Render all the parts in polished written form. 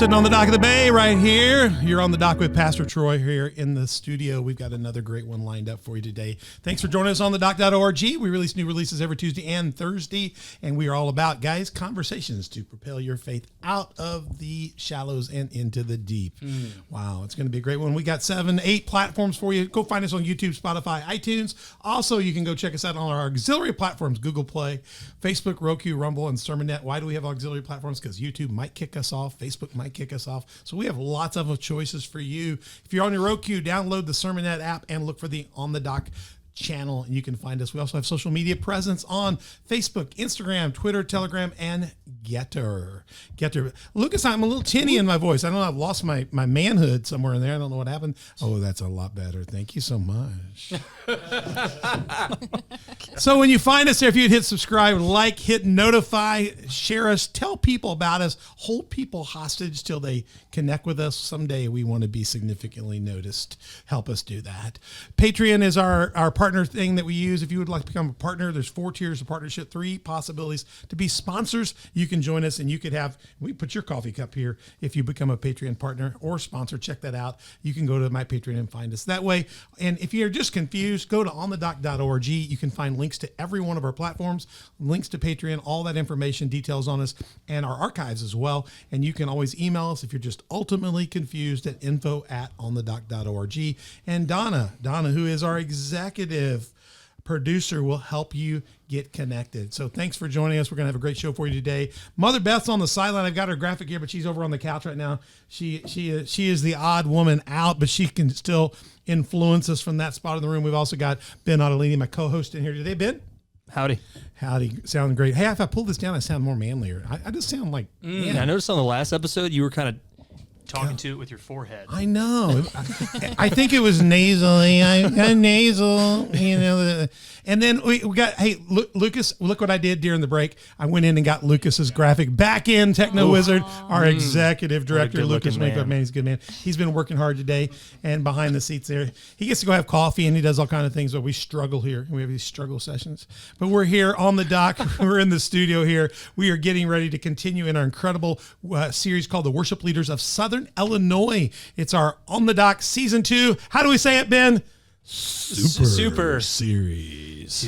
sitting on the dock of the bay right here. You're on the dock with Pastor Troy here in the studio. We've got another great one lined up for you today. Thanks for joining us on the dock.org. We release new releases every Tuesday and Thursday, and we are all about, guys, conversations to propel your faith out of the shallows and into the deep. Wow, it's going to be a great one. We got 7-8 platforms for you. Go find us on YouTube, Spotify, iTunes. Also, you can go check us out on our auxiliary platforms, Google Play, Facebook, Roku, Rumble, and SermonNet. Why do we have auxiliary platforms? Because YouTube might kick us off. Facebook might kick us off. So we have lots of choices for you. If you're on your Roku, download the SermonNet app and look for the On the Dock channel, and you can find us. We also have social media presence on Facebook, Instagram, Twitter, Telegram, and Getter. Lucas, I'm a little tinny in my voice. I don't know. I've lost my manhood somewhere in there. I don't know what happened. Oh, that's a lot better. Thank you so much. So when you find us there, if you'd hit subscribe, like, hit notify, share us, tell people about us, hold people hostage till they connect with us. Someday we want to be significantly noticed. Help us do that. Patreon is our partner thing that we use. If you would like to become a partner, there's 4 tiers of partnership, 3 possibilities to be sponsors. You can join us, and you could have, we put your coffee cup here if you become a Patreon partner or sponsor. Check that out. You can go to my Patreon and find us that way. And if you're just confused, go to onthedock.org. You can find links to every one of our platforms, links to Patreon, all that information, details on us, and our archives as well. And you can always email us if you're just ultimately confused at info@onthedock.org. And Donna, who is our executive producer, will help you get connected. So thanks for joining us. We're going to have a great show for you today. Mother Beth's on the sideline. I've got her graphic here, but she's over on the couch right now. She is the odd woman out, but she can still influence us from that spot in the room. We've also got Ben Ottolini, my co-host, in here today. Ben? Howdy. Sound great. Hey, if I pull this down, I sound more manlier. I just sound like... I noticed on the last episode, you were kind of talking to it with your forehead. I know. I think it was nasally. I'm nasal, you know. And then we got, hey, Lucas, look what I did during the break. I went in and got Lucas's graphic back in, Techno Wizard, our executive director, Lucas Makeup Man. He's a good man. He's been working hard today, and behind the seats there, he gets to go have coffee, and he does all kind of things, but we struggle here. We have these struggle sessions. But we're here on the dock. We're in the studio here. We are getting ready to continue in our incredible series called The Worship Leaders of Southern Illinois. It's our On the Dock Season 2. How do we say it, Ben? Super series.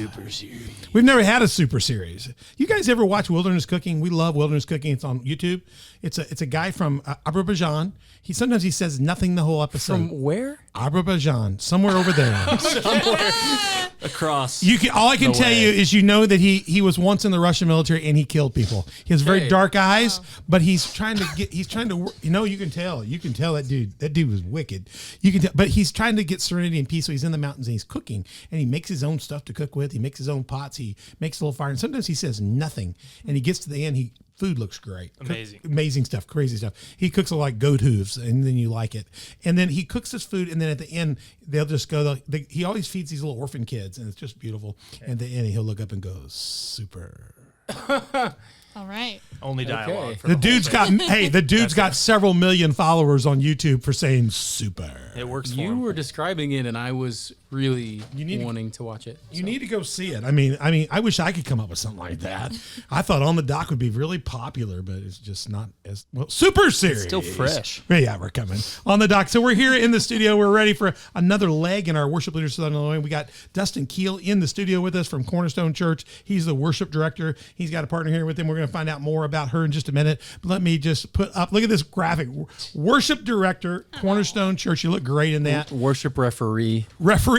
We've never had a super series. You guys ever watch Wilderness Cooking? We love Wilderness Cooking. It's on YouTube. It's a guy from Azerbaijan. Sometimes he says nothing the whole episode. From where? Azerbaijan, somewhere over there. Somewhere across. All I can tell you is that he was once in the Russian military and he killed people. He has very dark eyes, but he's trying to you can tell that dude was wicked. You can tell, but he's trying to get serenity and peace. So he's in the mountains and he's cooking, and he makes his own stuff to cook with. He makes his own pots. He makes a little fire, and sometimes he says nothing, and he gets to the end. Food looks great. Amazing stuff, crazy stuff. He cooks like goat hooves, and then you like it. And then he cooks his food, and then at the end, they'll just go, he always feeds these little orphan kids, and it's just beautiful. Okay. And at the end, he'll look up and go, super. All right. Only dialogue. The dude's got several million followers on YouTube for saying super. It works for him. You were describing it, and I was really wanting to watch it. You need to go see it. I mean, I wish I could come up with something like that. I thought On the Dock would be really popular, but it's just not as well. Super series. It's still fresh. Yeah, we're coming On the Dock. So we're here in the studio. We're ready for another leg in our Worship Leaders of Southern Illinois. We got Dustin Keele in the studio with us from Cornerstone Church. He's the worship director. He's got a partner here with him. We're going to find out more about her in just a minute. But let me just look at this graphic. Worship director, Cornerstone Church. You look great in that. Worship referee.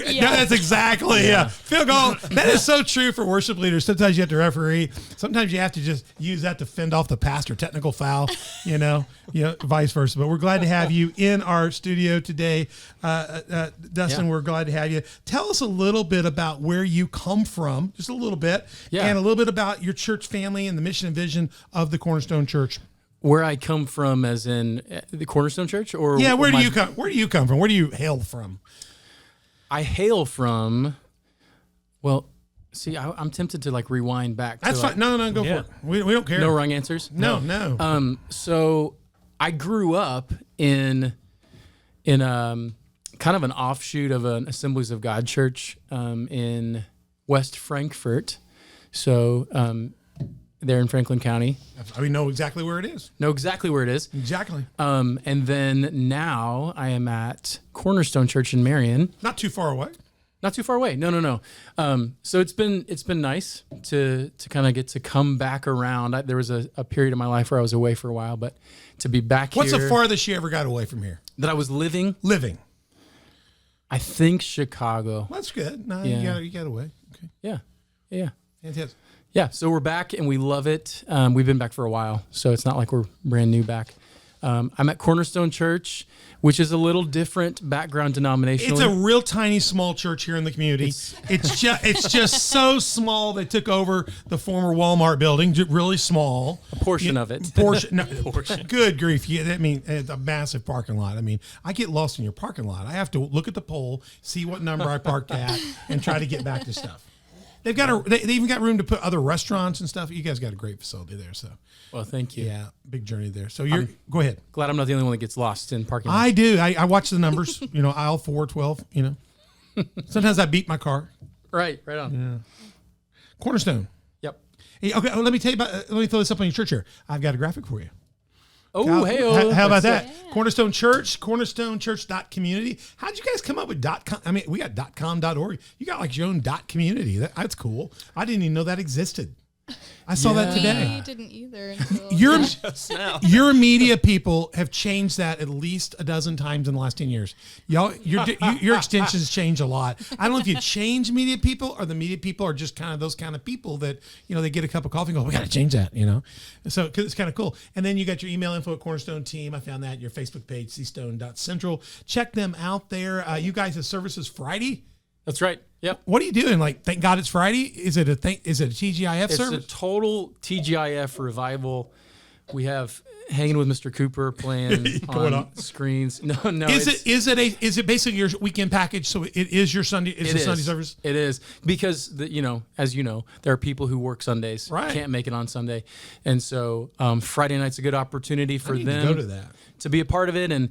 Yeah. No, that's exactly, yeah. Field goal. That is so true for worship leaders. Sometimes you have to referee. Sometimes you have to just use that to fend off the pastor. Technical foul, vice versa. But we're glad to have you in our studio today. Dustin, we're glad to have you. Tell us a little bit about where you come from, just a little bit, and a little bit about your church family and the mission and vision of the Cornerstone Church. Where I come from, as in the Cornerstone Church, or where do you come? Where do you come from? Where do you hail from? I hail from. Well, see, I'm tempted to rewind back. That's fine. No, go for it. We don't care. No wrong answers. No. So I grew up in kind of an offshoot of an Assemblies of God church in West Frankfort. So there in Franklin County. We know exactly where it is. Know exactly where it is. Exactly. And then now I am at Cornerstone Church in Marion. Not too far away. Not too far away. No. So it's been nice to kind of get to come back around. There was a period of my life where I was away for a while, but to be back What's here. the farthest you ever got away from here? That I was living? Living. I think Chicago. Well, that's good. No, Yeah. you got away. Okay. Yeah. Fantastic. Yeah, so we're back and we love it. We've been back for a while, so it's not like we're brand new back. I'm at Cornerstone Church, which is a little different background denominationally. It's a real tiny, small church here in the community. It's just so small. They took over the former Walmart building, really small. A portion of it. Portion. Good grief! I mean, it's a massive parking lot. I mean, I get lost in your parking lot. I have to look at the pole, see what number I parked at, and try to get back to stuff. They even got room to put other restaurants and stuff. You guys got a great facility there. So, Well, thank you. yeah, big journey there. So go ahead. Glad I'm not the only one that gets lost in parking lots. I do. I watch the numbers. Aisle 412. Sometimes I beat my car. Right on. Cornerstone. Yep. Hey, okay, let me tell you about. Let me throw this up on your church here. I've got a graphic for you. Oh, hey. How about that? Cornerstone Church, cornerstonechurch.community. How'd you guys come up with .com? I mean, we got .com.org. You got like your own .community. That's cool. I didn't even know that existed. I saw that today. We didn't either until Just now. Your media people have changed that at least a dozen times in the last 10 years. Y'all, your extensions change a lot. I don't know if you change media people or the media people are just kind of those kind of people that, they get a cup of coffee and go, we got to change that, So, cause it's kind of cool. And then you got your email info at Cornerstone Team. I found that, your Facebook page, cstone.central. Check them out there. You guys have services Friday. That's right. Yep. What are you doing? Like, thank God it's Friday. Is it a TGIF service? It's a total TGIF revival. We have Hanging with Mr. Cooper playing on screens. No. Is it basically your weekend package? So it is your Sunday. It's a Sunday service. It is because as you know, there are people who work Sundays, right? Can't make it on Sunday, and so Friday night's a good opportunity for them to go to that, to be a part of it, and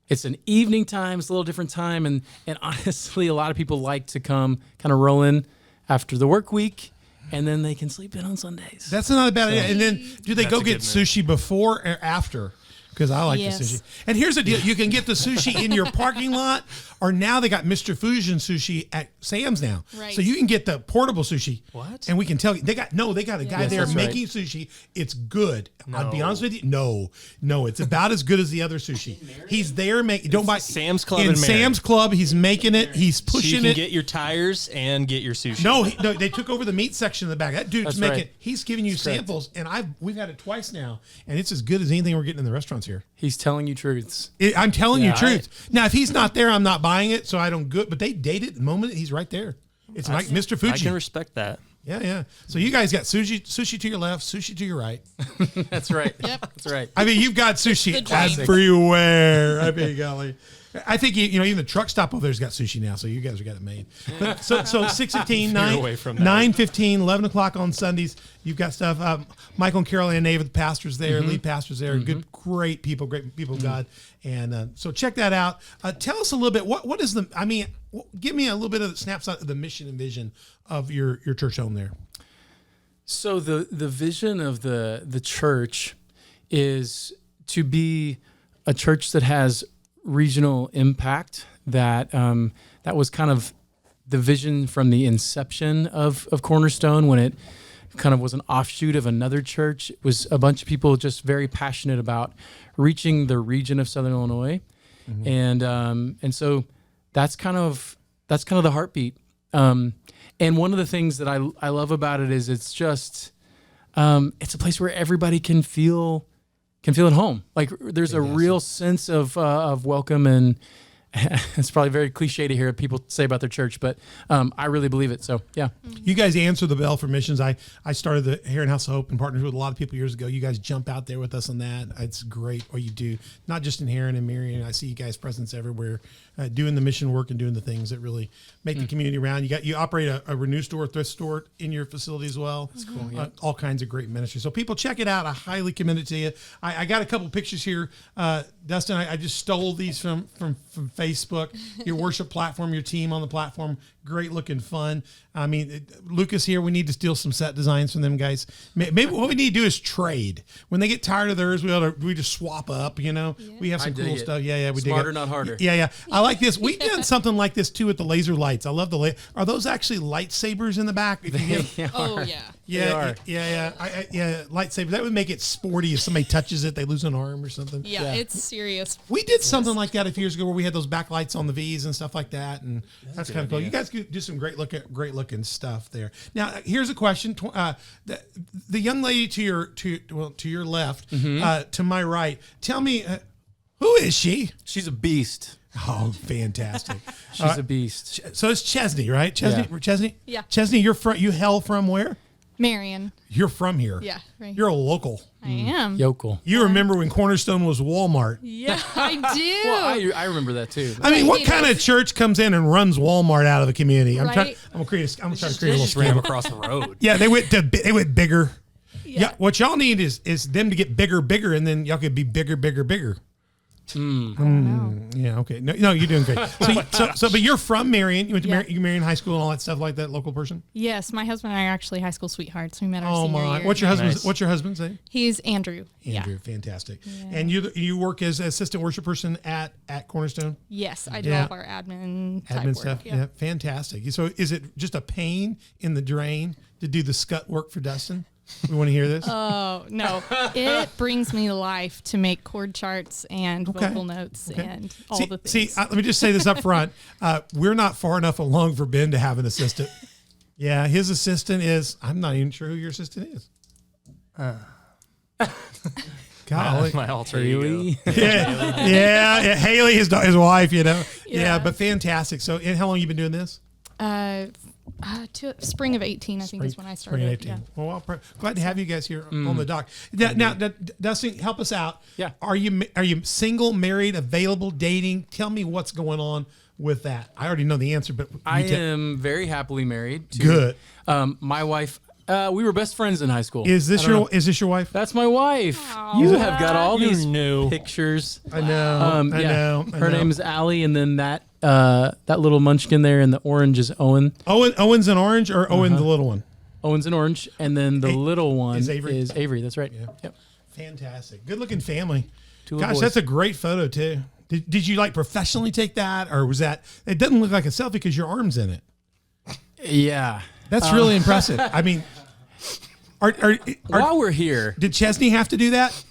it's an evening time. It's a little different time, and honestly, a lot of people like to come kind of roll in after the work week. And then they can sleep in on Sundays. That's not a bad idea. And then do they go get sushi before or after? Because I like the sushi. And here's the deal. You can get the sushi in your parking lot, or now they got Mr. Fusion sushi at Sam's now. Right. So you can get the portable sushi. What? And we can tell you, they got a guy there making sushi. It's good. No. I'll be honest with you. No, it's about as good as the other sushi. He's there making, don't buy Sam's Club in in Marion. Sam's Club. He's making it. He's So pushing you can it. get your tires and get your sushi. No, they took over the meat section in the back. That dude's That's making. right. He's giving you samples, and we've had it twice now, and it's as good as anything we're getting in the restaurants here. He's telling you truths. I'm telling you truth. Now, if he's not there, I'm not buying it, so I don't good. But they date it the moment he's right there. It's like Mr. Fuji. I can respect that. Yeah. So you guys got sushi to your left, sushi to your right. That's right. Yep. That's right. I mean, you've got sushi the dream. everywhere. I mean, golly. I think even the truck stop over there's got sushi now, so you guys have got it made. But so 6:15, 9:15, 11 o'clock on Sundays. You've got stuff. Michael and Carol Ann Nave, the pastors there, lead pastors there, great people of God, and so check that out. Tell us a little bit. What is give me a little bit of a snapshot of the mission and vision of your church home there. So the vision of the church is to be a church that has regional impact. That was kind of the vision from the inception of Cornerstone, when it kind of was an offshoot of another church. It was a bunch of people just very passionate about reaching the region of Southern Illinois, and so that's kind of the heartbeat. And one of the things that I love about it is it's just it's a place where everybody can feel at home. Like there's a real sense of welcome, and it's probably very cliche to hear people say about their church, but I really believe it. So yeah. You guys answer the bell for missions. I started the Heron House of Hope and partnered with a lot of people years ago. You guys jump out there with us on that. It's great what you do, not just in Heron and Marion. I see you guys' presence everywhere, doing the mission work and doing the things that really make the community around. You operate a Renew store, thrift store in your facility as well. That's cool. Yeah. All kinds of great ministry. So people check it out. I highly commend it to you. I got a couple pictures here. Dustin, I just stole these from Facebook, your worship platform, your team on the platform. Great looking fun. I mean, Lucas here, we need to steal some set designs from them guys. Maybe what we need to do is trade. When they get tired of theirs, we just swap up, you know. Yeah. We have some cool stuff. Yeah, we Smarter, dig it. not harder. Yeah. I like this. We've done something like this too with the laser lights. I love the Are those actually lightsabers in the back? If you get, Oh yeah. yeah. Lightsaber. That would make it sporty. If somebody touches it, they lose an arm or something. Yeah, it's serious. We did something like that a few years ago where we had those backlights on the V's and stuff like that, and that's kind of cool. You guys do some great looking stuff there. Now, here's a question: the young lady to your left, to my right. Tell me, who is she? She's a beast. Oh, fantastic! She's a beast. So it's Chesney, right? Chesney, Yeah. Chesney. Yeah. Chesney, you hail from where? Marion. You're from here. Yeah, right. You're a local. I am. Yokel. You remember when Cornerstone was Walmart? Yeah, I do. Well, I remember that too. I mean, what It kind of is. church comes in and runs Walmart out of the community? I'm Right. gonna try to create a Just little ran scam. across the road. Yeah, they went bigger. Yeah. What y'all need is them to get bigger, and then y'all could be bigger. Yeah, okay. No, you're doing great. But you're from Marion. You went to Marion High School and all that stuff like that. Local person. Yes, my husband and I are actually high school sweethearts. We met our Oh senior my! year. What's your husband's? Nice. What's your husband's name? He's Andrew. Andrew. Fantastic. And you work as assistant worship person at Cornerstone. Yes, I do Yeah. all of our admin type Admin work. stuff. Yeah, fantastic. So is it just a pain in the drain to do the scut work for Dustin? We want to hear this. Oh no! It brings me life to make chord charts and vocal notes and all the things. See, let me just say this up front. We're not far enough along for Ben to have an assistant. Yeah, his assistant is. I'm not even sure who your assistant is. Golly. My alter ego. Haley. Yeah. Haley, his wife. You know. Yeah, Yeah. but fantastic. So, and how long you been doing this? To spring of 18, I think is when I started. Spring 18. Yeah. Well, glad to have you guys here on the dock. Now, Dustin, help us out. Yeah. Are you single, married, available, dating? Tell me what's going on with that. I already know the answer, but I am very happily married. To, Good. My wife. We were best friends in high school. Is this I don't know. is this your wife? That's my wife. You have got all You these knew. pictures. I know. I yeah. know. Her name is Allie, and then that little munchkin there in the orange is Owen. Owen's an orange or Owen the little one? Owen's an orange, and then the little one is Avery? That's right. Yeah. Yep. Fantastic. Good looking family. Two little Gosh, boys. that's a great photo too. Did you like professionally take that, or was that? It doesn't look like a selfie because your arm's in it. Yeah. That's really impressive. I mean, While we're here, did Chesney have to do that?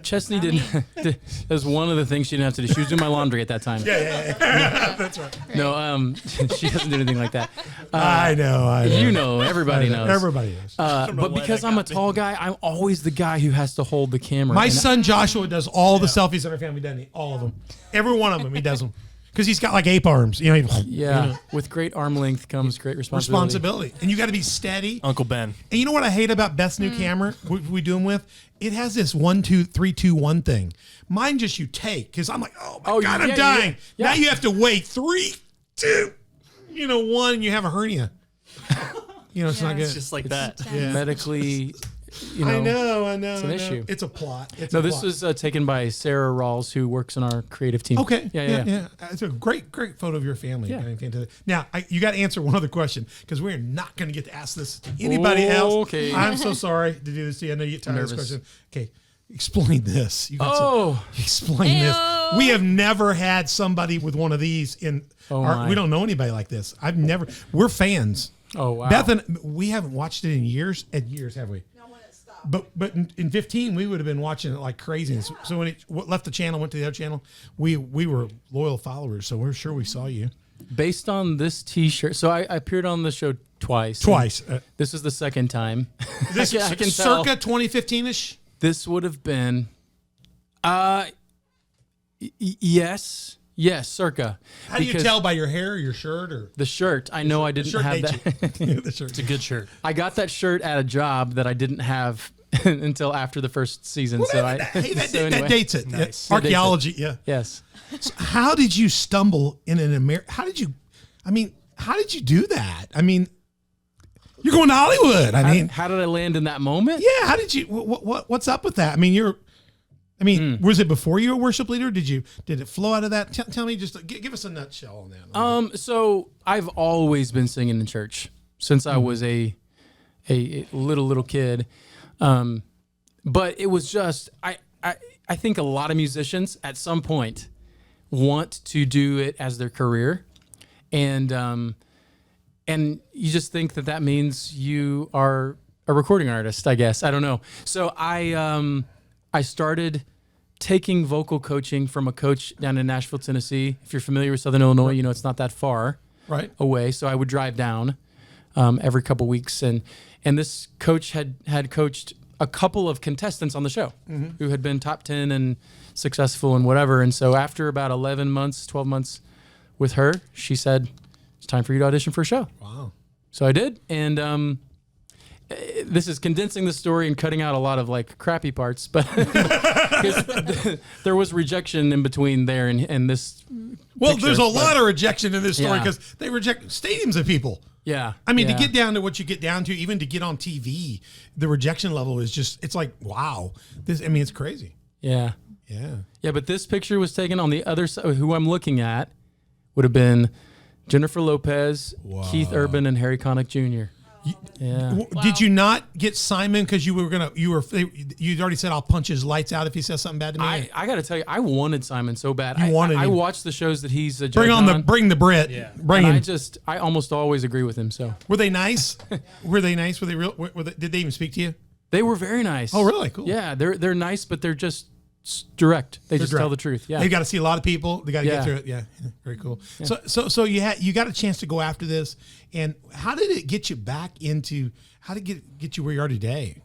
Chesney didn't. That was one of the things she didn't have to do. She was doing my laundry at that time. Yeah. That's right. No, she doesn't do anything like that. I know. You know, everybody knows. Everybody knows. But because I'm a tall guy, I'm always the guy who has to hold the camera. My And son Joshua does all the selfies in our family, doesn't he? All of them. Every one of them, he does them. Because he's got like ape arms. You know, yeah, with great arm length comes great responsibility. And you got to be steady. Uncle Ben. And you know what I hate about Beth's new camera? We do them with? It has this 1, 2, 3, 2, 1 thing. Mine just you take because I'm like, oh my God, I'm dying. yeah. Now you have to wait 3, 2, 1, and you have a hernia. It's not good. It's just like that. Yeah. Medically, I know. it's an issue. It's a plot. No, this was taken by Sarah Rawls, who works on our creative team. Okay. Yeah. It's a great photo of your family. Yeah. Fantastic. Now, you got to answer one other question because we're not going to get to ask this to anybody else. Okay. I'm so sorry to do this to you. I know you get tired of this Nervous. question. Okay. Explain this. You got explain this. Ew. We have never had somebody with one of these in my. we don't know anybody like this. We're fans. Oh, wow. Beth and we haven't watched it in years, have we? But in 15 we would have been watching it like crazy. So when it left the channel, went to the other channel, we were loyal followers. So we're sure we saw you Based on this T-shirt, so I appeared on the show twice. This This is the second time. this I can circa tell. 2015ish. This would have been, yes, circa. How do you tell by your hair or your shirt or The shirt? I know I the didn't shirt have dates that. you? The shirt. It's a good shirt. I got that shirt at a job that I didn't have until after the first season. So that anyway. dates it. Nice. Yeah. Archaeology. Yeah. Yes. So how did you stumble in an American? How did you do that? I mean, you're going to Hollywood. I mean, How did I land in that moment? yeah. How did you? What's up with that? I mean, I mean, was it before you were a worship leader? Did it flow out of that? Tell me, just give us a nutshell on that. So I've always been singing in church since I was a little kid. But it was just, I think a lot of musicians at some point want to do it as their career. And you just think that means you are a recording artist, I guess. I don't know. So I started taking vocal coaching from a coach down in Nashville, Tennessee. If you're familiar with Southern Illinois, you know it's not that far away. So I would drive down every couple weeks. And this coach had coached a couple of contestants on the show who had been top 10 and successful and whatever. And so after about 11 months, 12 months with her, she said, it's time for you to audition for a show. Wow. So I did. And this is condensing the story and cutting out a lot of like crappy parts, but there was rejection in between there and this. Well, picture, there's a lot of rejection in this story Yeah. because they reject stadiums of people. Yeah. I mean, yeah. to get down to what you get down to, even to get on TV, the rejection level is just, it's like, wow. It's crazy. Yeah. Yeah. Yeah, but this picture was taken on the other side. Who I'm looking at would have been Jennifer Lopez, Keith Urban, and Harry Connick Jr. Yeah. Did you not get Simon because you'd already said I'll punch his lights out if he says something bad to me? I got to tell you, I wanted Simon so bad. You wanted I him. watched the shows that he's a judge bring the Brit. Yeah. Bring and him. I almost always agree with him. So Were they nice? Were they nice? Were they real? Did they even speak to you? they were very nice. Oh, really? Cool. Yeah, they're nice, but they're just direct. They just direct. tell the truth. Yeah. They've got to see a lot of people. They got to Yeah. get through it. Yeah. Very cool. Yeah. So you got a chance to go after this, and how did it get you back into? How did it get you where you are today?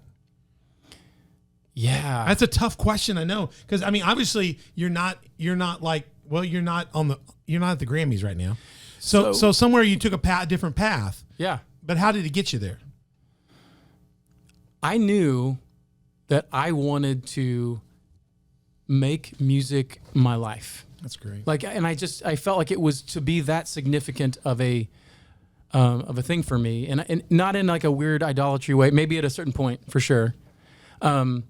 Yeah. That's a tough question. I know because obviously you're not at the Grammys right now. So somewhere you took a different path. Yeah. But how did it get you there? I knew that I wanted to make music my life. That's great. I felt like it was to be that significant of a thing for me, and not in like a weird idolatry way. Maybe at a certain point, for sure. And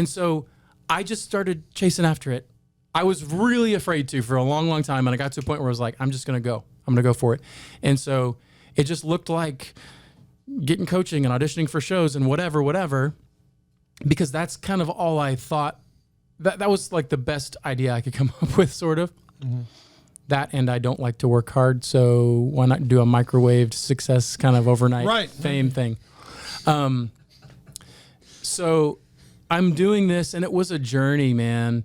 so I just started chasing after it. I was really afraid to for a long, long time, and I got to a point where I was like, I'm just gonna go. I'm gonna go for it. And so it just looked like getting coaching and auditioning for shows and whatever, because that's kind of all I thought. That was like the best idea I could come up with, sort of. Mm-hmm. That, and I don't like to work hard, so why not do a microwaved success kind of overnight fame thing? So I'm doing this, and it was a journey, man.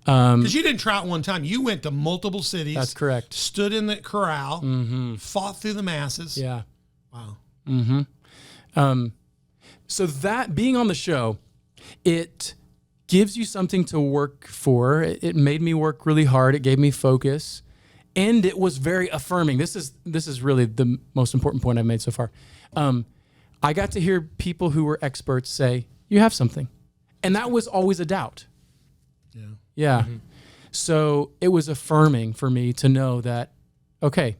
Because you didn't try it one time. You went to multiple cities. That's correct. Stood in the corral, fought through the masses. Yeah. Wow. Mm-hmm. So that, being on the show, it gives you something to work for. It made me work really hard. It gave me focus. And it was very affirming. This is really the most important point I've made so far. I got to hear people who were experts say, you have something. And that was always a doubt. Yeah. Yeah. Mm-hmm. So it was affirming for me to know that, okay,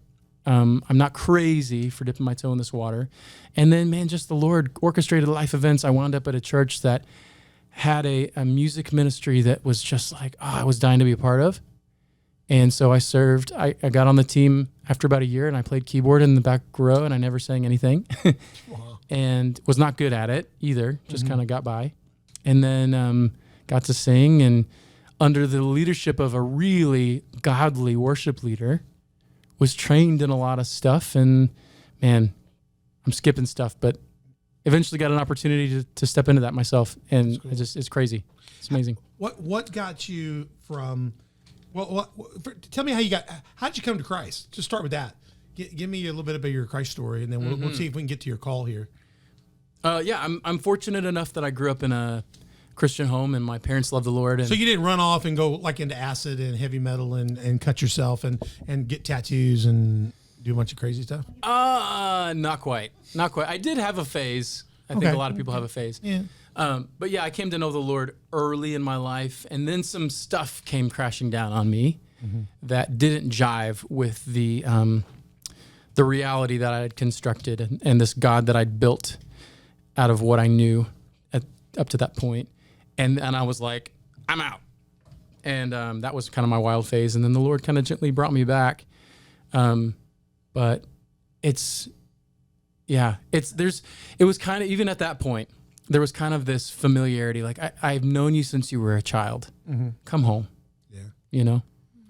I'm not crazy for dipping my toe in this water. And then, man, just the Lord orchestrated life events. I wound up at a church that had a music ministry that was just like, I was dying to be a part of. And so I served. I got on the team after about a year, and I played keyboard in the back row, and I never sang anything. Wow. And was not good at it either, just kind of got by. And then got to sing, and under the leadership of a really godly worship leader, was trained in a lot of stuff. And man, I'm skipping stuff, but eventually got an opportunity to step into that myself. And it's crazy. It's amazing. What got you from... tell me how'd you come to Christ? Just start with that. Give me a little bit about your Christ story, and then we'll see if we can get to your call here. I'm fortunate enough that I grew up in a Christian home, and my parents love the Lord. And so you didn't run off and go like into acid and heavy metal and cut yourself and get tattoos and do a bunch of crazy stuff? Not quite. I did have a phase. I think a lot of people have a phase. Yeah. But yeah, I came to know the Lord early in my life, and then some stuff came crashing down on me that didn't jive with the reality that I had constructed and this God that I'd built out of what I knew up to that point. And I was like, I'm out. And that was kind of my wild phase. And then the Lord kind of gently brought me back. But it was kind of, even at that point, there was kind of this familiarity. Like, I've known you since you were a child. Mm-hmm. Come home. Yeah. You know?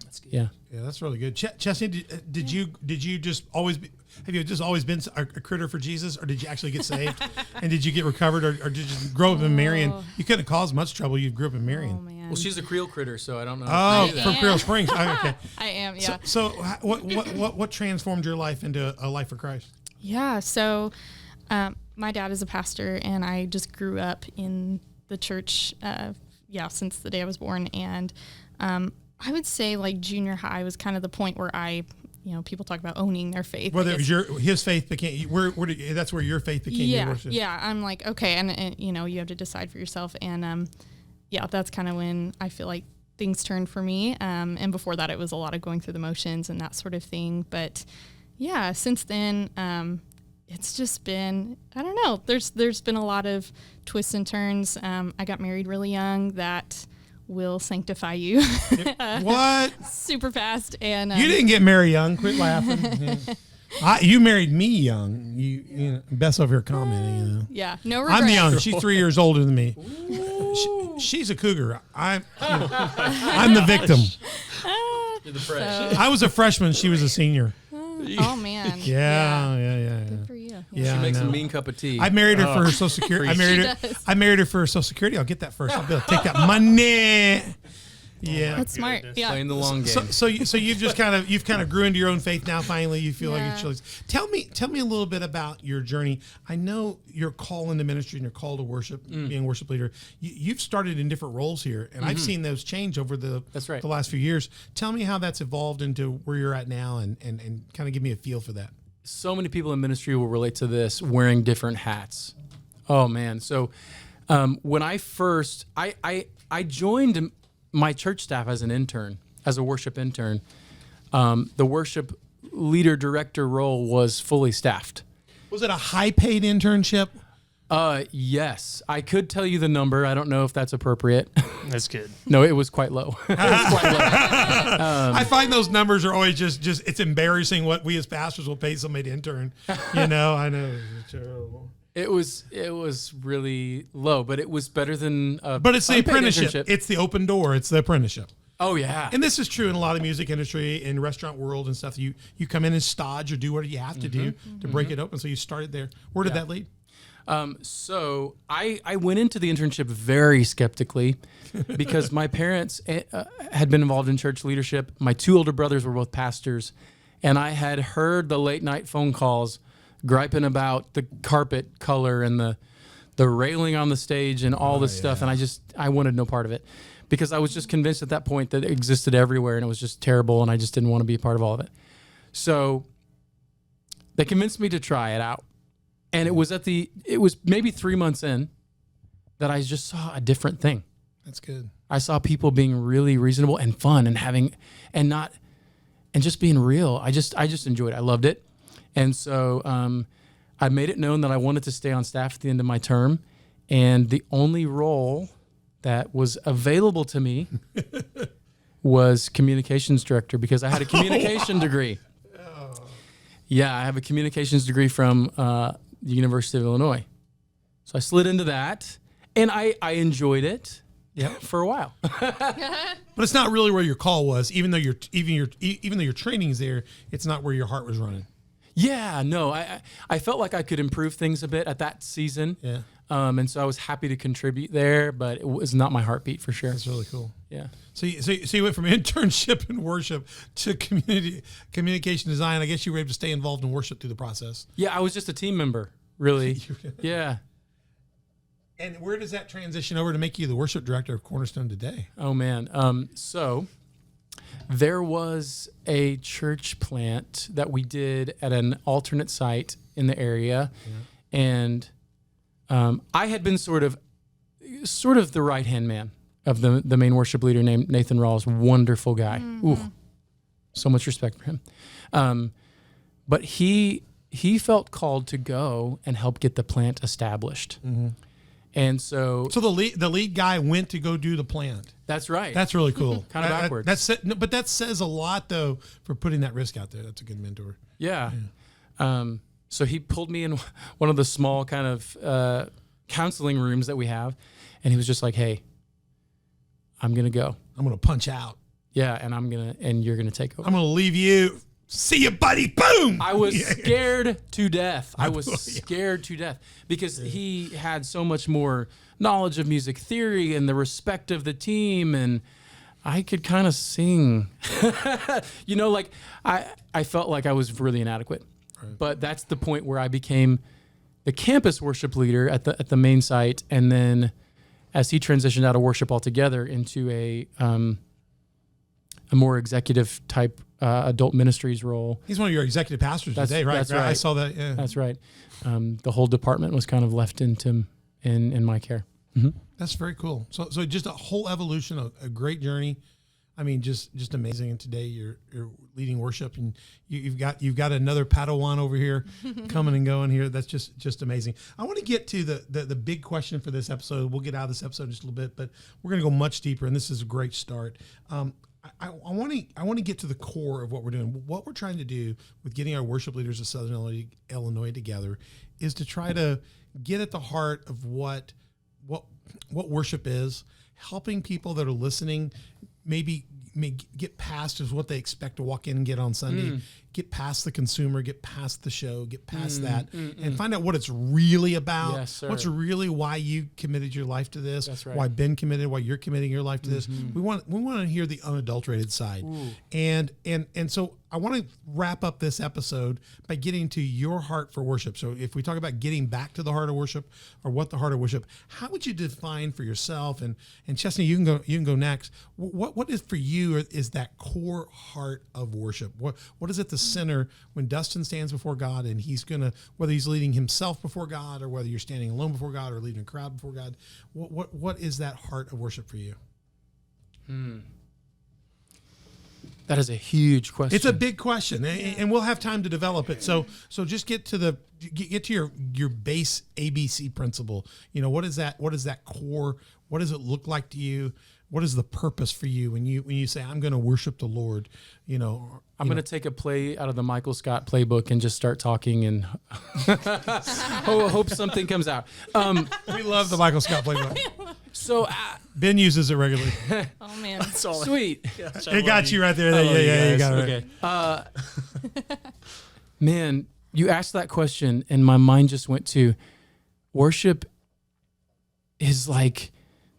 That's good. Yeah. Yeah, that's really good. Chesney, did you just always have you just always been a critter for Jesus, or did you actually get saved? And did you get recovered, or did you just grow up in Marion? You couldn't cause much trouble. You grew up in Marion. Oh, man. Well, she's a Creole critter, so I don't know. Oh, from Creole Springs. Oh, okay. I am, yeah. So what transformed your life into a life for Christ? Yeah, so my dad is a pastor, and I just grew up in the church, since the day I was born. And I would say like junior high was kind of the point where people talk about owning their faith. Whether it was his faith became, that's where your faith became your worship. Yeah, I'm like, okay, and you have to decide for yourself. And that's kind of when I feel like things turned for me. And before that, it was a lot of going through the motions and that sort of thing. But yeah, since then, it's just been, I don't know, there's been a lot of twists and turns. I got married really young. That will sanctify you. What? Super fast. And you didn't get married young. Quit laughing. You married me young. You know, Beth's over here commenting. You know. Yeah, no regrets. I'm young. She's 3 years older than me. She's a cougar. I'm the victim. You're the fresh. I was a freshman. She was a senior. Oh man. Yeah. Good for you. Yeah, she makes a mean cup of tea. I married her for her Social Security. I married her for her Social Security. I'll get that first. I'll be able to take that money. Yeah, that's smart. Yeah, playing the long game. So you've just kind of grew into your own faith now. Finally, you feel like you're children. Tell me a little bit about your journey. I know your call into ministry and your call to worship, being a worship leader. You've started in different roles here, and I've seen those change over the last few years. Tell me how that's evolved into where you're at now, and kind of give me a feel for that. So many people in ministry will relate to this, wearing different hats. Oh man! So when I first I joined my church staff as an intern, as a worship intern. The worship leader director role was fully staffed. Was it a high paid internship? Yes, I could tell you the number. I don't know if that's appropriate. That's good. No, it was quite low. I find those numbers are always just it's embarrassing what we as pastors will pay somebody to intern. I know it's terrible. It was really low, but it was better than. But it's the apprenticeship. Internship. It's the open door. It's the apprenticeship. Oh yeah, and this is true in a lot of music industry, in restaurant world and stuff. You come in and stage or do what you have to do to break it open. So you started there. Where did that lead? So I went into the internship very skeptically because my parents had been involved in church leadership. My two older brothers were both pastors, and I had heard the late night phone calls griping about the carpet color and the railing on the stage and all this stuff. And I wanted no part of it because I was just convinced at that point that it existed everywhere and it was just terrible. And I just didn't want to be a part of all of it. So they convinced me to try it out. And it was maybe 3 months in that I just saw a different thing. That's good. I saw people being really reasonable and fun and just being real. I just enjoyed it. I loved it. And so I made it known that I wanted to stay on staff at the end of my term. And the only role that was available to me was communications director because I had a communication degree. Yeah, I have a communications degree from the University of Illinois. So I slid into that, and I enjoyed it for a while. But it's not really where your call was, even though your training's there, it's not where your heart was running. Yeah, no, I felt like I could improve things a bit at that season. Yeah. And so I was happy to contribute there, but it was not my heartbeat for sure. That's really cool. Yeah. So you went from internship and worship to communication design. I guess you were able to stay involved in worship through the process. Yeah, I was just a team member, really. Yeah. And where does that transition over to make you the worship director of Cornerstone today? Oh, man. So there was a church plant that we did at an alternate site in the area. Yeah. And I had been sort of the right-hand man of the main worship leader named Nathan Rawls. Wonderful guy. Mm-hmm. Ooh, so much respect for him. But he felt called to go and help get the plant established. Mm-hmm. And so the lead guy went to go do the plant. that's right. That's really cool. Kind of backwards. But that says a lot though for putting that risk out there. That's a good mentor. Yeah. So he pulled me in one of the small kind of counseling rooms that we have, and he was just like, "Hey, I'm gonna go. I'm gonna punch out. Yeah, and you're gonna take over. I'm gonna leave you. See you, buddy. Boom." I was scared to death. I was scared to death because he had so much more knowledge of music theory and the respect of the team, and I could kind of sing. Like I felt like I was really inadequate. Right. But that's the point where I became the campus worship leader at the main site, and then as he transitioned out of worship altogether into a more executive type adult ministries role. He's one of your executive pastors today, right? That's right. I saw that. Yeah. That's right. The whole department was kind of left in my care. Mm-hmm. That's very cool. So just a whole evolution, a great journey. I mean, just amazing. And today you're leading worship, and you've got another Padawan over here coming and going here. That's just amazing. I want to get to the big question for this episode. We'll get out of this episode in just a little bit, but we're going to go much deeper, and this is a great start. I want to get to the core of what we're doing. What we're trying to do with getting our worship leaders of Southern Illinois together is to try to get at the heart of what worship is, helping people that are listening maybe get past is what they expect to walk in and get on Sunday, get past the consumer, get past the show, get past that, and find out what it's really about. Yes, sir. What's really why you committed your life to this. That's right. Why Ben committed, why you're committing your life to this. We want to hear the unadulterated side. Ooh. And so I want to wrap up this episode by getting to your heart for worship. So if we talk about getting back to the heart of worship, or what the heart of worship, how would you define for yourself? And Chesney, you can go next. What is for you is that core heart of worship? What is at the center when Dustin stands before God, and he's gonna, whether he's leading himself before God, or whether you're standing alone before God, or leading a crowd before God? What is that heart of worship for you? That is a huge question. It's a big question, and we'll have time to develop it. So just get to your base ABC principle. What is that? What is that core? What does it look like to you? What is the purpose for you when you say, I'm going to worship the Lord? I'm going to take a play out of the Michael Scott playbook and just start talking and hope something comes out. We love the Michael Scott playbook. So Ben uses it regularly. Oh man, sweet. It got you right there. Yeah, you got it. Okay. Man, you asked that question, and my mind just went to worship is like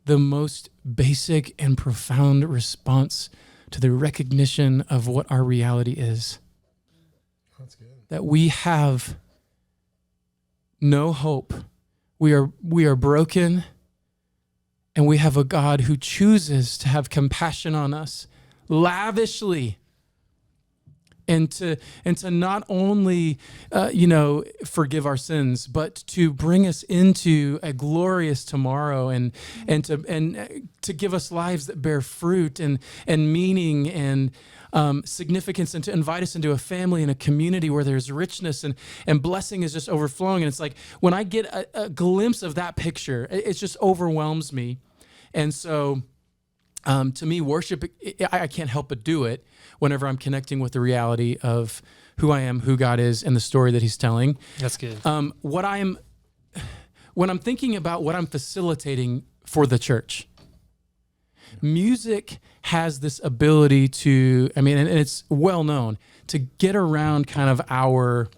the most basic and profound response to the recognition of what our reality is. That's good. That we have no hope. We are broken, and we have a God who chooses to have compassion on us lavishly, and to not only forgive our sins, but to bring us into a glorious tomorrow, and to give us lives that bear fruit and meaning and significance, and to invite us into a family and a community where there's richness and blessing is just overflowing. And it's like when I get a glimpse of that picture, it just overwhelms me. And so to me, worship, I can't help but do it whenever I'm connecting with the reality of who I am, who God is, and the story that he's telling. That's good. When I'm thinking about what I'm facilitating for the church, music has this ability to, and it's well known, to get around kind of our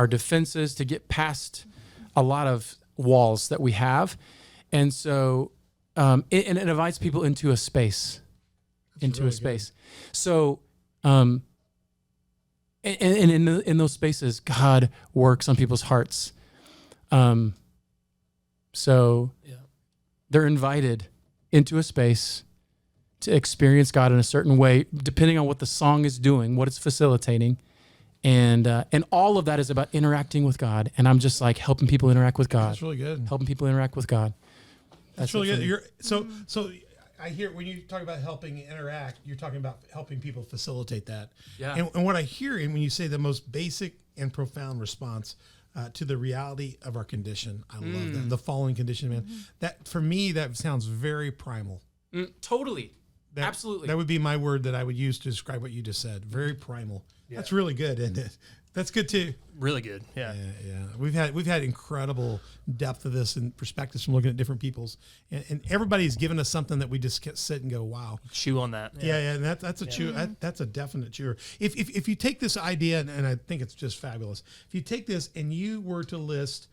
defenses, to get past a lot of walls that we have. And so it invites people into a space, space. So, and in those spaces, God works on people's hearts. So they're invited into a space to experience God in a certain way, depending on what the song is doing, what it's facilitating. And all of that is about interacting with God. And I'm just like helping people interact with God. That's really good. Helping people interact with God. That's really good. So I hear when you talk about helping interact, you're talking about helping people facilitate that. Yeah. And what I hear when you say the most basic and profound response to the reality of our condition. I love that. The fallen condition, man. That for me, that sounds very primal. Totally. Absolutely. That would be my word that I would use to describe what you just said. Very primal. Yeah. That's really good, isn't it? That's good too. Really good. Yeah. Yeah. We've had incredible depth of this and perspectives from looking at different people's, and everybody's given us something that we just sit and go, wow. Chew on that. Yeah. And that's a chew. That's a definite chewer. If you take this idea, and I think it's just fabulous. If you take this and you were to list,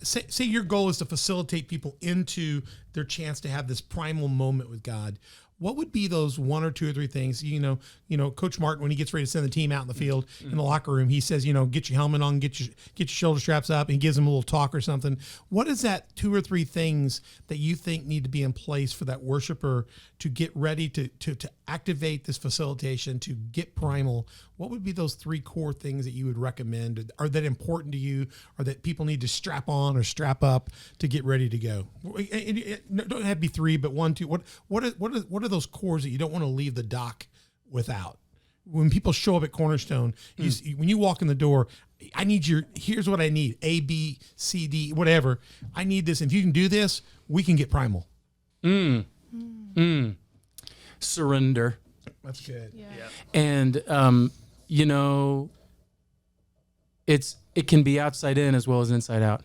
say your goal is to facilitate people into their chance to have this primal moment with God, what would be those one or two or three things? You know, Coach Martin, when he gets ready to send the team out in the field in the locker room, he says, get your helmet on, get your shoulder straps up, and he gives them a little talk or something. What is that two or three things that you think need to be in place for that worshiper to get ready to activate this facilitation, to get primal? What would be those three core things that you would recommend? Are that important to you, or that people need to strap on or strap up to get ready to go? It don't have to be three, but one, two. What are those cores that you don't want to leave the dock without? When people show up at Cornerstone, when you walk in the door, here's what I need: A, B, C, D, whatever. I need this. If you can do this, we can get primal. Surrender. That's good. Yeah. And it can be outside in as well as inside out.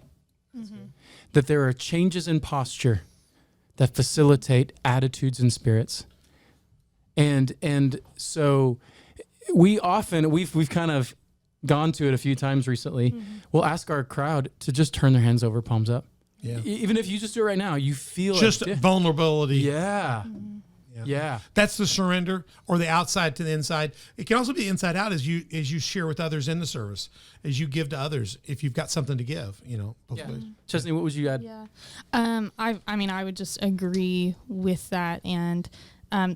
That there are changes in posture that facilitate attitudes and spirits. And so we've kind of gone to it a few times recently. We'll ask our crowd to just turn their hands over, palms up. Yeah. Even if you just do it right now, you feel just vulnerability. Yeah. Yeah. That's the surrender, or the outside to the inside. It can also be inside out as you share with others in the service, as you give to others if you've got something to give, both ways. Chesney, what would you add? Yeah. I would just agree with that. And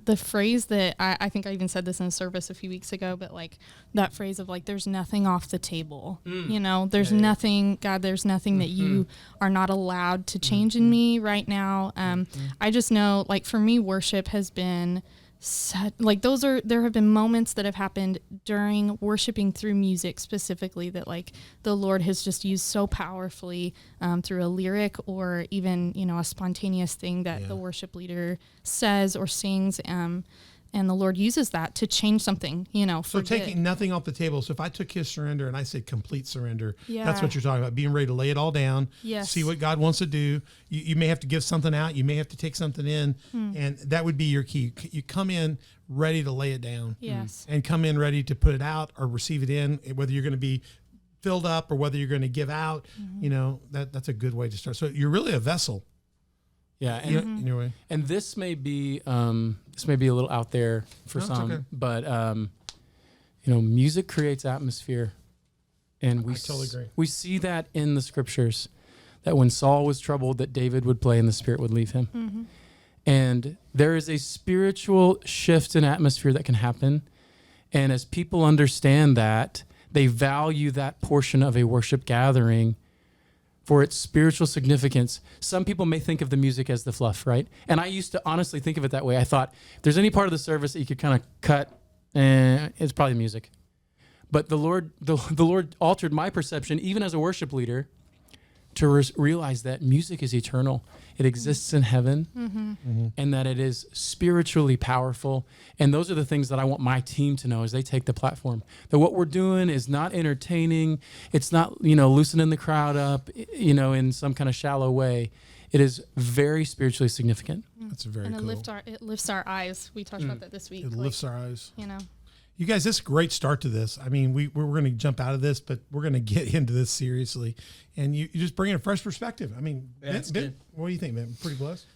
the phrase that I think I even said this in a service a few weeks ago, but like that phrase of like, there's nothing off the table, there's nothing, God, there's nothing that you are not allowed to change in me right now. I just know, like, for me, worship has been there have been moments that have happened during worshiping through music specifically that like the Lord has just used so powerfully through a lyric or even, a spontaneous thing that the worship leader says or sings. And the Lord uses that to change something, So taking nothing off the table. So if I took his surrender and I said complete surrender, that's what you're talking about, being ready to lay it all down, see what God wants to do. You may have to give something out. You may have to take something in. And that would be your key. You come in ready to lay it down. Yes. And come in ready to put it out or receive it in, whether you're going to be filled up or whether you're going to give out. That's a good way to start. So you're really a vessel. Yeah, in your way. And this may be a little out there for some, okay. But music creates atmosphere, and I totally agree. We see that in the scriptures, that when Saul was troubled, that David would play and the Spirit would leave him. And there is a spiritual shift in atmosphere that can happen, and as people understand that, they value that portion of a worship gathering for its spiritual significance. Some people may think of the music as the fluff, right? And I used to honestly think of it that way. I thought, if there's any part of the service that you could kind of cut, it's probably music. But the Lord altered my perception, even as a worship leader, to realize that music is eternal. It exists in heaven, and that it is spiritually powerful. And those are the things that I want my team to know as they take the platform. That what we're doing is not entertaining. It's not, loosening the crowd up, in some kind of shallow way. It is very spiritually significant. That's very cool. And it lifts our eyes. We talked about that this week. It lifts our eyes. You guys, this is a great start to this. I mean, we're going to jump out of this, but we're going to get into this seriously. And you just bring in a fresh perspective. I mean, Ben, what do you think, man? Pretty blessed?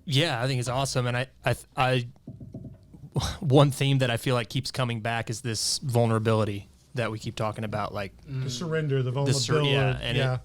Yeah, I think it's awesome. And I one theme that I feel like keeps coming back is this vulnerability that we keep talking about, like the surrender, the vulnerability.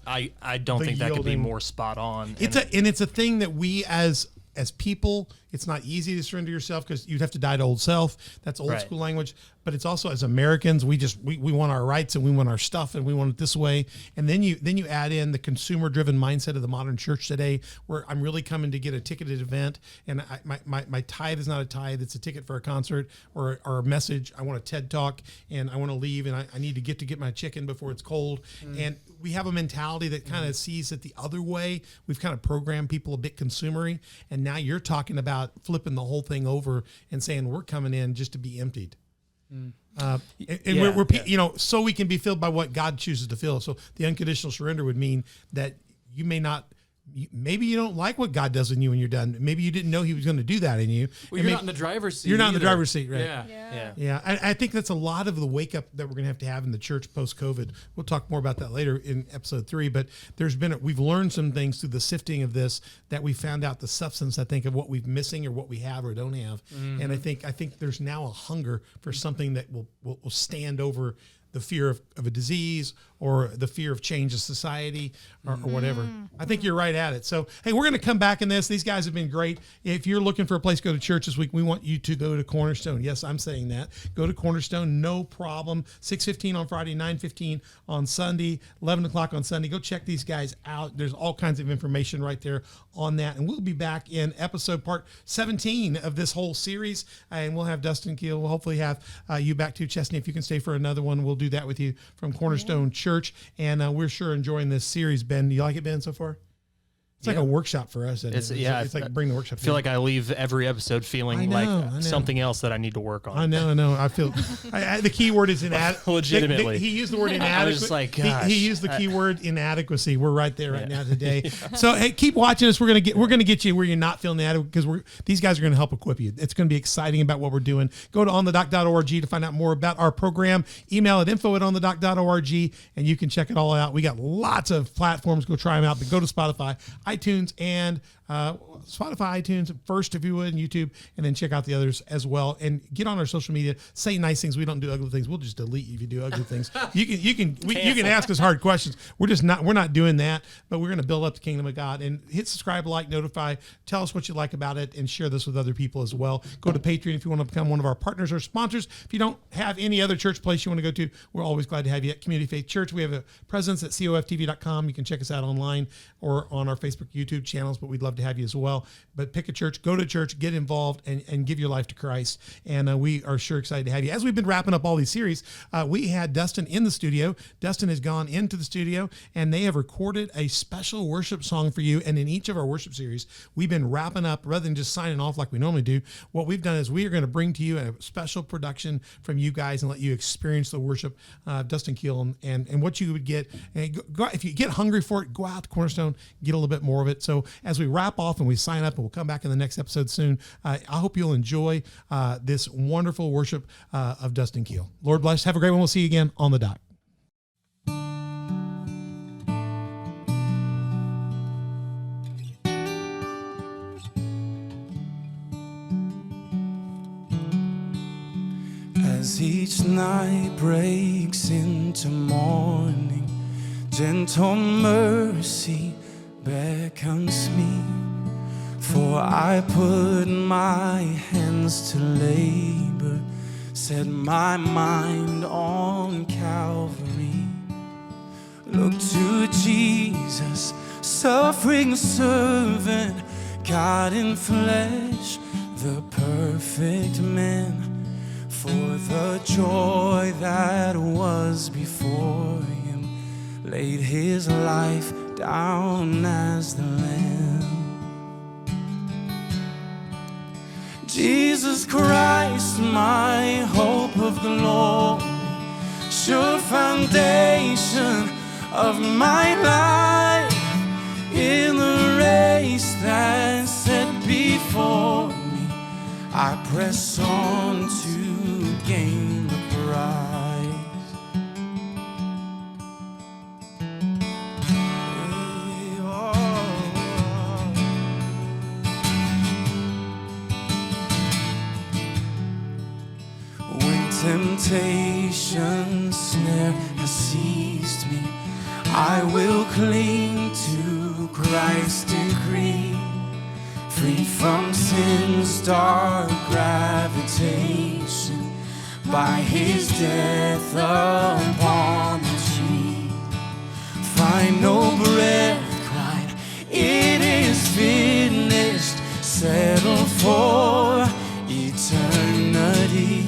I don't think that could be more spot on. It's a thing that we as as people, it's not easy to surrender yourself because you'd have to die to old self. That's old school language. But it's also, as Americans, we want our rights and we want our stuff and we want it this way. And then you add in the consumer driven mindset of the modern church today, where I'm really coming to get a ticketed event, and my tithe is not a tithe; it's a ticket for a concert or a message. I want a TED talk, and I want to leave, and I need to get my chicken before it's cold. And we have a mentality that kind of sees it the other way. We've kind of programmed people a bit consumery, and now you're talking about flipping the whole thing over and saying we're coming in just to be emptied. We're so we can be filled by what God chooses to fill. So the unconditional surrender would mean that you may not. Maybe you don't like what God does in you when you're done. Maybe you didn't know He was going to do that in you. Well, you're not in the driver's seat. You're not in the driver's seat, right? Yeah. I think that's a lot of the wake up that we're going to have in the church post COVID. We'll talk more about that later in episode 3. But we've learned some things through the sifting of this that we found out the substance, I think, of what we've missing or what we have or don't have. Mm-hmm. And I think there's now a hunger for something that will stand over the fear of a disease or the fear of change of society or whatever. I think you're right at it. So, hey, we're going to come back in this. These guys have been great. If you're looking for a place to go to church this week, we want you to go to Cornerstone. Yes, I'm saying that. Go to Cornerstone, no problem. 6:15 on Friday, 9:15 on Sunday, 11 o'clock on Sunday. Go check these guys out. There's all kinds of information right there on that. And we'll be back in episode part 17 of this whole series. And we'll have Dustin Keele. We'll hopefully have you back too, Chesney. If you can stay for another one, we'll do that with you from Cornerstone Church. And we're sure enjoying this series. Ben, do you like it, Ben, so far? It's like a workshop for us. It's like bring the workshop. I feel like I leave every episode feeling like something else that I need to work on. I know. I feel the key word is inadequate. Legitimately. He used the word inadequate. I was just like, gosh, he used the key word inadequacy. We're right there right now today. So hey, keep watching us. We're gonna get you where you're not feeling inadequate, because these guys are gonna help equip you. It's gonna be exciting about what we're doing. Go to onthedoc.org to find out more about our program. Email at info@onthedoc.org, and you can check it all out. We got lots of platforms. Go try them out. But go to Spotify, iTunes, and Spotify, iTunes first, if you would, and YouTube, and then check out the others as well. And get on our social media. Say nice things. We don't do ugly things. We'll just delete you if you do ugly things. You can ask us hard questions. We're not doing that. But we're going to build up the kingdom of God. And hit subscribe, like, notify. Tell us what you like about it, and share this with other people as well. Go to Patreon if you want to become one of our partners or sponsors. If you don't have any other church place you want to go to, we're always glad to have you at Community Faith Church. We have a presence at coftv.com. You can check us out online or on our Facebook, YouTube channels. But we'd love to have you as well. But pick a church, go to church, get involved, and give your life to Christ. And we are sure excited to have you. As we've been wrapping up all these series, we had Dustin in the studio. Dustin has gone into the studio, and they have recorded a special worship song for you. And in each of our worship series, we've been wrapping up, rather than just signing off like we normally do. What we've done is we are going to bring to you a special production from you guys and let you experience the worship of Dustin Keele and what you would get. And if you get hungry for it, go out to Cornerstone, get a little bit more of it. So as we wrap off and we sign up, and we'll come back in the next episode soon, I hope you'll enjoy this wonderful worship of Dustin Keele. Lord bless. Have a great one. We'll see you again on the dock. As each night breaks into morning, gentle mercy beckons me. For I put my hands to labor, set my mind on Calvary. Look to Jesus, suffering servant, God in flesh, the perfect man. For the joy that was before him, laid his life down as the lamb. Jesus Christ, my hope of glory, sure foundation of my life. In the race that's set before me, I press on to gain the prize. When temptation's snare has seized me, I will cling to Christ's decree. free from sin's dark gravitation, by his death upon the tree. Final breath cried, it is finished, settled for eternity.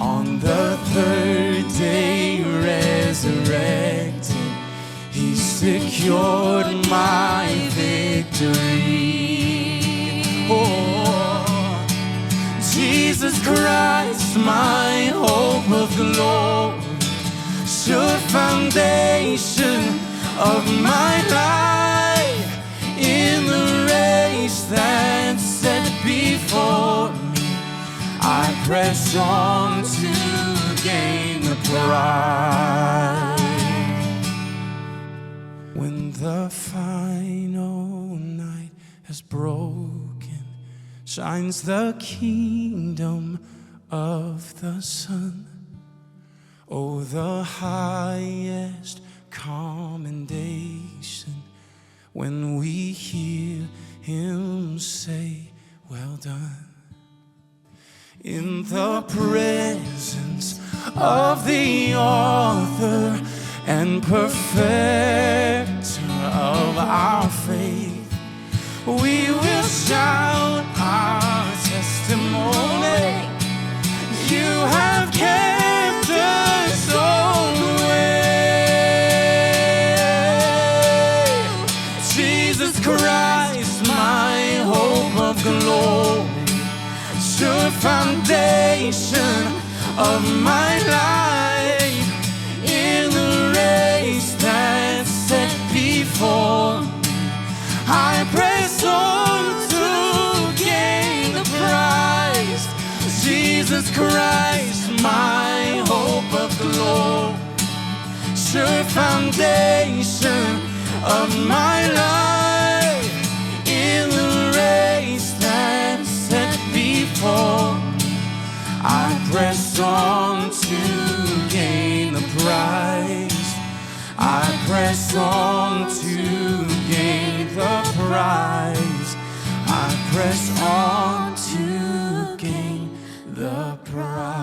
On the third day resurrected, he secured my victory. Oh, Jesus Christ, my hope of glory, sure foundation of my life. In the race that's set before me, I press on to gain the prize. When the final night has broken, shines the kingdom of the sun. Oh, the highest commendation, when we hear him say, well done. In the presence of the author and perfecter of our faith, we will shout our testimony. You have kept us all the way. Jesus Christ, my hope of glory, sure foundation of my life. In the race that's set before me, I press on to gain the prize. Jesus Christ, my hope of glory, sure foundation of my life. In the race that's set before me, I press on to gain the prize. I press on to gain the prize. I press on to gain the prize.